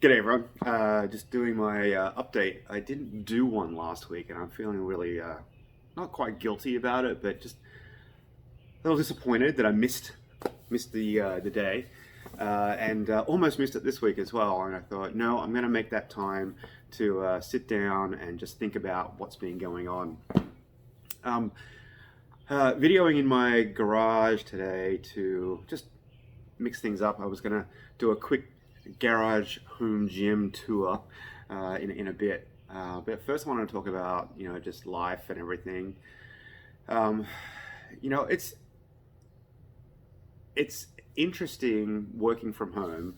G'day everyone. Just doing my update. I didn't do one last week, and I'm feeling really not quite guilty about it, but just a little disappointed that I missed the day, and almost missed it this week as well. And I thought, no, I'm going to make that time to sit down and just think about what's been going on. Videoing in my garage today to just mix things up. I was going to do a quick garage home gym tour in a bit, but first I want to talk about just life and everything. It's interesting working from home.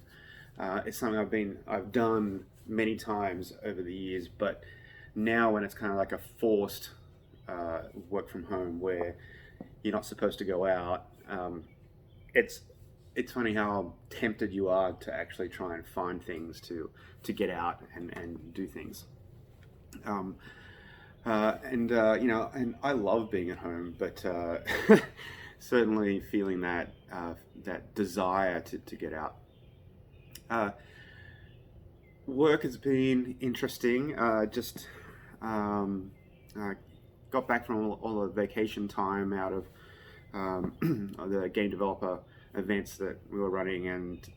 It's something I've done many times over the years, but now when it's kind of like a forced work from home where you're not supposed to go out, it's funny how tempted you are to actually try and find things to get out and do things. And I love being at home, but certainly feeling that desire to get out. Work has been interesting. Just got back from all the vacation time out of the game developer events that we were running, and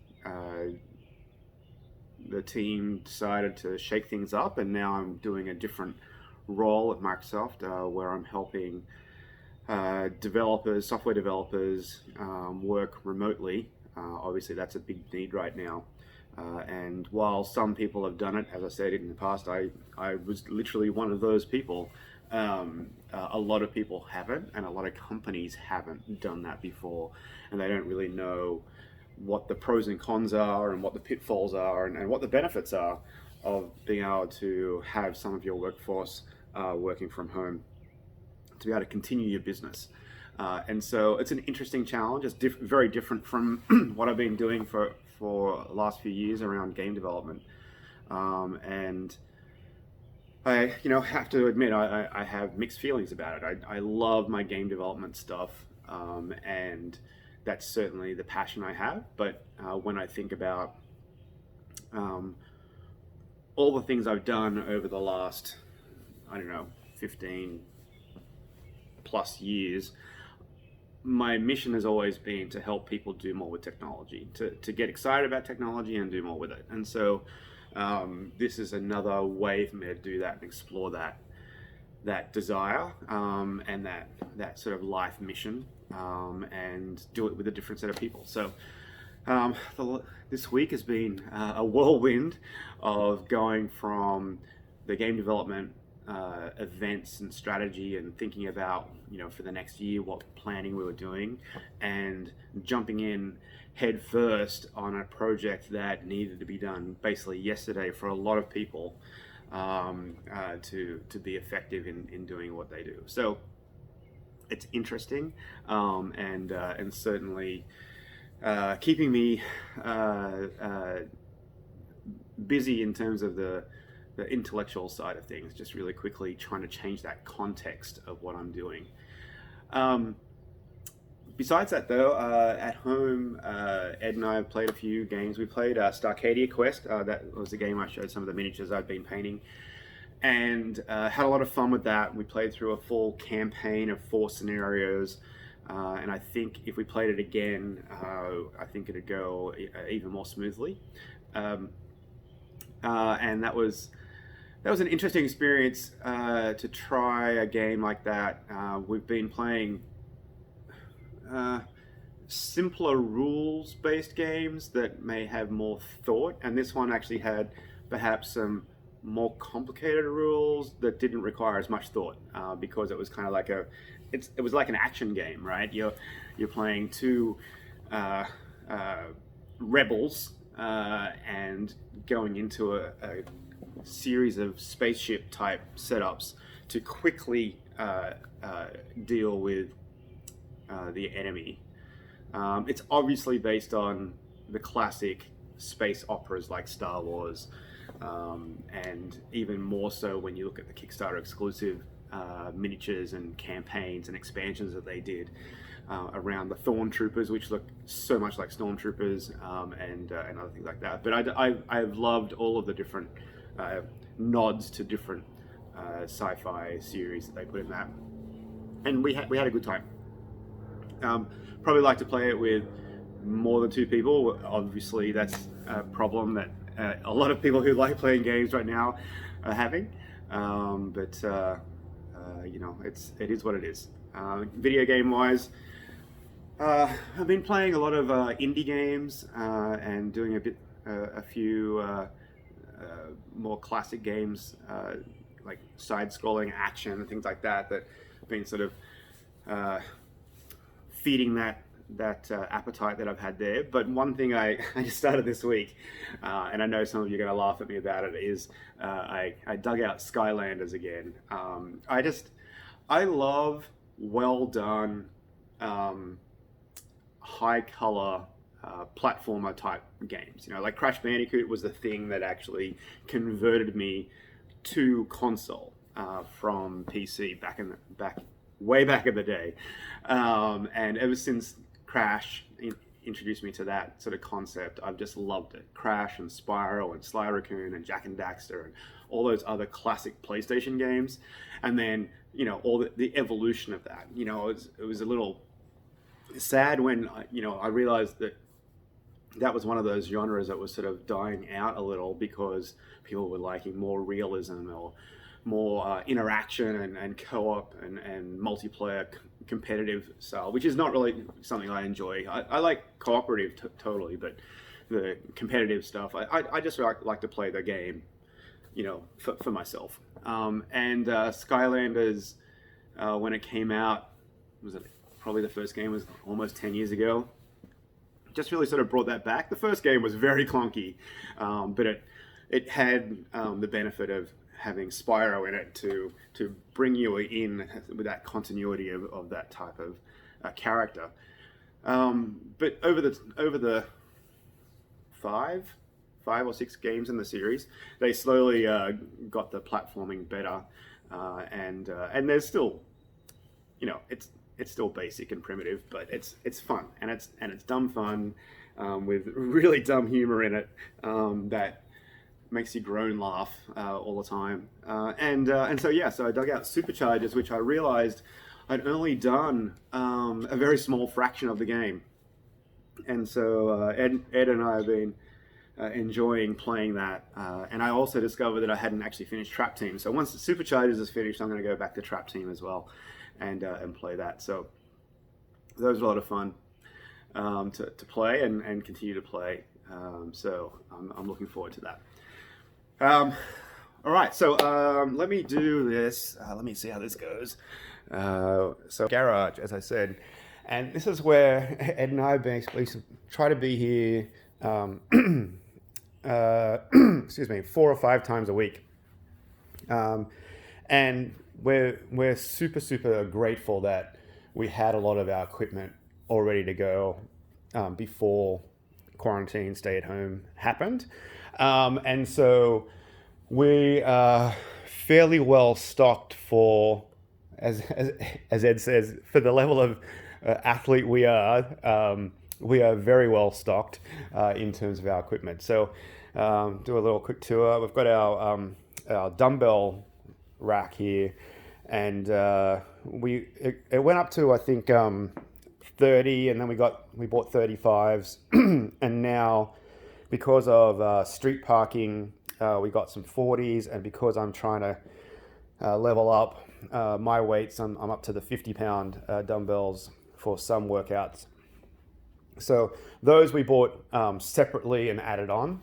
the team decided to shake things up, and now I'm doing a different role at Microsoft where I'm helping software developers work remotely. Obviously that's a big need right now, and while some people have done it, as I said in the past, I was literally one of those people. A lot of people haven't, and a lot of companies haven't done that before, and they don't really know what the pros and cons are, and what the pitfalls are, and what the benefits are of being able to have some of your workforce working from home to be able to continue your business. And so it's an interesting challenge. It's very different from what I've been doing for the last few years around game development. And I have to admit, I have mixed feelings about it. I love my game development stuff, and that's certainly the passion I have. But when I think about all the things I've done over the last, 15 plus years, my mission has always been to help people do more with technology, to get excited about technology and do more with it. And so this is another way for me to do that and explore that desire and that sort of life mission, and do it with a different set of people. So this week has been a whirlwind of going from the game development events and strategy and thinking about for the next year what planning we were doing, and jumping in head first on a project that needed to be done basically yesterday for a lot of people to be effective in doing what they do. So it's interesting, and certainly keeping me busy in terms of the intellectual side of things, just really quickly trying to change that context of what I'm doing. Besides that though, at home, Ed and I have played a few games. We played Starcadia Quest. That was the game I showed some of the miniatures I've been painting, and had a lot of fun with that. We played through a full campaign of 4 scenarios, and I think if we played it again, I think it'd go even more smoothly. And that was an interesting experience to try a game like that. We've been playing simpler rules-based games that may have more thought, and this one actually had perhaps some more complicated rules that didn't require as much thought, because it was kind of like it was like an action game, right? You're playing 2 rebels and going into a series of spaceship type setups to quickly deal with the enemy. It's obviously based on the classic space operas like Star Wars, and even more so when you look at the Kickstarter exclusive miniatures and campaigns and expansions that they did. around the Thorn Troopers, which look so much like Stormtroopers, and other things like that. But I've loved all of the different nods to different sci-fi series that they put in that, and we had a good time. Probably like to play it with more than 2 people. Obviously, that's a problem that a lot of people who like playing games right now are having. But you know, it is what it is. Video game wise, I've been playing a lot of indie games and doing a few more classic games like side-scrolling action and things like that. That have been sort of feeding that appetite that I've had there. But one thing I just started this week, and I know some of you are going to laugh at me about it, is I dug out Skylanders again. I love well done, high color platformer type games. You know, like Crash Bandicoot was the thing that actually converted me to console from PC way back in the day, and ever since Crash introduced me to that sort of concept, I've just loved it. Crash and Spyro and Sly Raccoon and Jak and Daxter and all those other classic PlayStation games, and then, you know, all the evolution of that. You know, it was a little sad when, you know, I realized that was one of those genres that was sort of dying out a little because people were liking more realism or more interaction and co-op and multiplayer competitive style, which is not really something I enjoy. I like cooperative totally, but the competitive stuff, I just like to play the game, you know, for myself. And Skylanders, when it came out, was it probably the first game was almost 10 years ago. Just really sort of brought that back. The first game was very clunky, but it had the benefit of having Spyro in it to bring you in with that continuity of that type of character. But over the five or six games in the series, they slowly got the platforming better, and there's still, you know, it's still basic and primitive, but it's fun, and it's dumb fun, with really dumb humor in it, that makes you groan laugh all the time. And so I dug out Superchargers, which I realized I'd only done a very small fraction of the game. And so Ed and I have been enjoying playing that. And I also discovered that I hadn't actually finished Trap Team. So once the Superchargers is finished, I'm going to go back to Trap Team as well and play that. So those are a lot of fun to play and continue to play. So I'm looking forward to that. All right, so let me do this. Let me see how this goes. So garage, as I said, and this is where Ed and I basically try to be here, excuse me, 4 or 5 times a week. And we're super grateful that we had a lot of our equipment all ready to go before quarantine, stay at home happened. And so we are fairly well stocked for, as Ed says, for the level of athlete we are very well stocked in terms of our equipment. So do a little quick tour. We've got our dumbbell rack here, and it went up to, I think, 30, and then we bought 35s, and now because of street parking, we got some 40s, and because I'm trying to level up my weights, I'm up to the 50-pound dumbbells for some workouts. So those we bought separately and added on,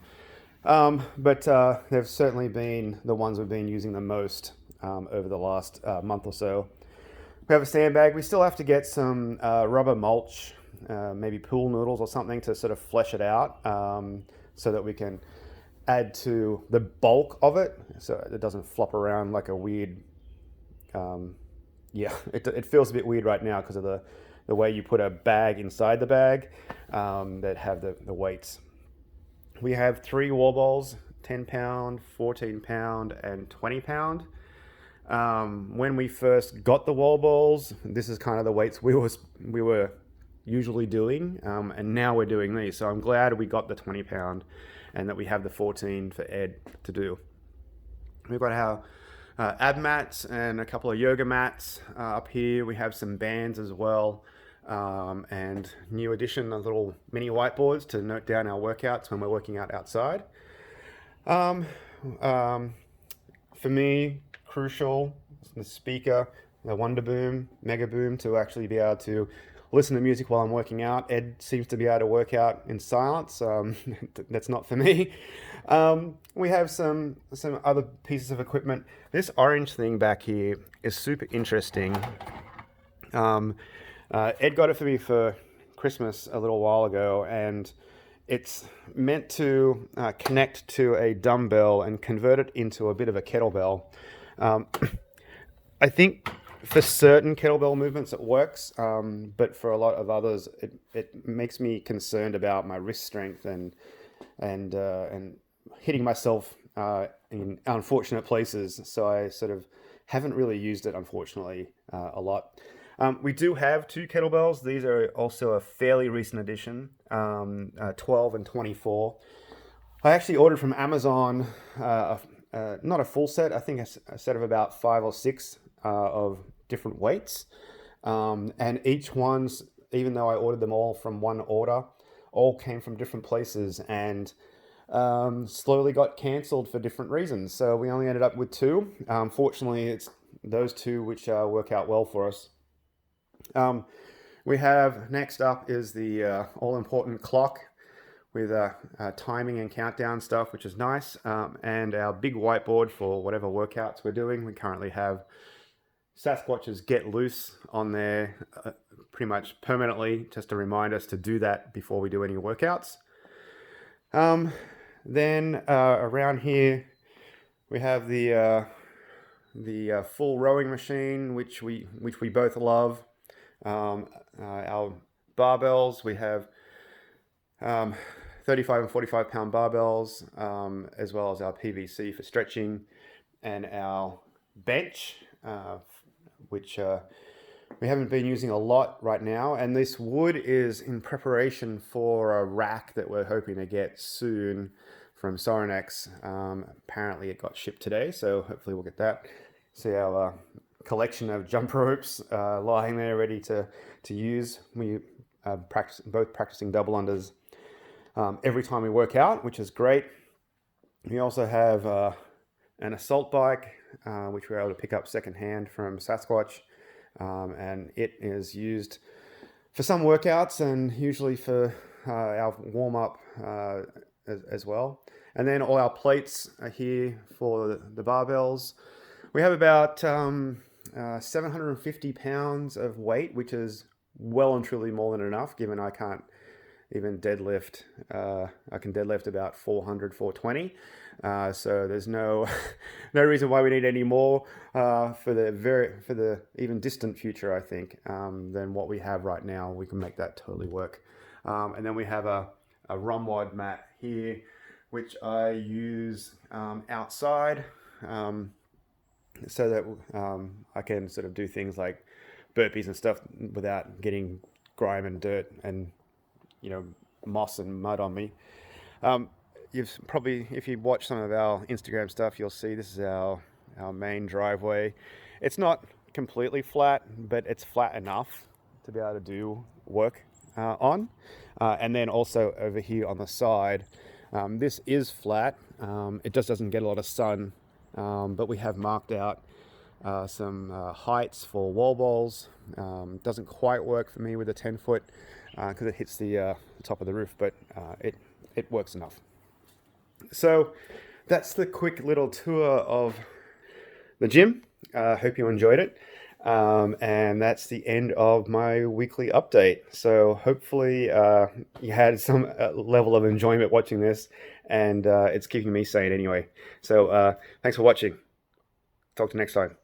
but they've certainly been the ones we've been using the most over the last month or so. We have a sandbag. We still have to get some rubber mulch, maybe pool noodles or something to sort of flesh it out, so that we can add to the bulk of it, so it doesn't flop around like a weird, it feels a bit weird right now because of the way you put a bag inside the bag that have the weights. We have 3 wall balls, 10 pound, 14 pound, and 20 pound. When we first got the wall balls, this is kind of the weights we were usually doing, and now we're doing these. So I'm glad we got the 20 pound and that we have the 14 for Ed to do. We've got our ab mats and a couple of yoga mats up here. We have some bands as well, and new addition, the little mini whiteboards to note down our workouts when we're working out outside. For me, crucial, the speaker, the Wonder Boom, Mega Boom, to actually be able to listen to music while I'm working out. Ed seems to be able to work out in silence. That's not for me. We have some other pieces of equipment. This orange thing back here is super interesting. Ed got it for me for Christmas a little while ago, and it's meant to connect to a dumbbell and convert it into a bit of a kettlebell. I think for certain kettlebell movements it works, but for a lot of others it makes me concerned about my wrist strength and hitting myself in unfortunate places. So I sort of haven't really used it, unfortunately, a lot. We do have two kettlebells. These are also a fairly recent addition, 12 and 24. I actually ordered from Amazon, not a full set, I think a set of about 5 or 6 of different weights. And each one's, even though I ordered them all from one order, all came from different places and slowly got cancelled for different reasons. So we only ended up with 2. Fortunately, it's those 2 which work out well for us. We have, next up is the all-important clock with timing and countdown stuff, which is nice, and our big whiteboard for whatever workouts we're doing. We currently have Sasquatch's Get Loose on there pretty much permanently, just to remind us to do that before we do any workouts. Then around here we have the full rowing machine, which we both love. Our barbells, we have 35 and 45 pound barbells, as well as our PVC for stretching, and our bench, which we haven't been using a lot right now. And this wood is in preparation for a rack that we're hoping to get soon from Sorinex. Apparently it got shipped today, so hopefully we'll get that. See our collection of jump ropes lying there ready to use. We both practicing double unders every time we work out, which is great. We also have an assault bike, which we're able to pick up secondhand from Sasquatch, and it is used for some workouts and usually for our warm-up as well. And then all our plates are here for the barbells. We have about 750 pounds of weight, which is well and truly more than enough, given I can't even deadlift. I can deadlift about 400, 420. So there's no reason why we need any more for the even distant future, I think, than what we have right now. We can make that totally work. And then we have a Rumwad mat here, which I use outside, so that I can sort of do things like burpees and stuff without getting grime and dirt and moss and mud on me. You've probably, if you watch some of our Instagram stuff, you'll see this is our main driveway. It's not completely flat, but it's flat enough to be able to do work on. And then also over here on the side, this is flat. It just doesn't get a lot of sun, but we have marked out some heights for wall balls. Doesn't quite work for me with a 10-foot because it hits the top of the roof, but it works enough. So that's the quick little tour of the gym. Hope you enjoyed it. And that's the end of my weekly update. So hopefully you had some level of enjoyment watching this, and it's keeping me sane anyway. So thanks for watching. Talk to you next time.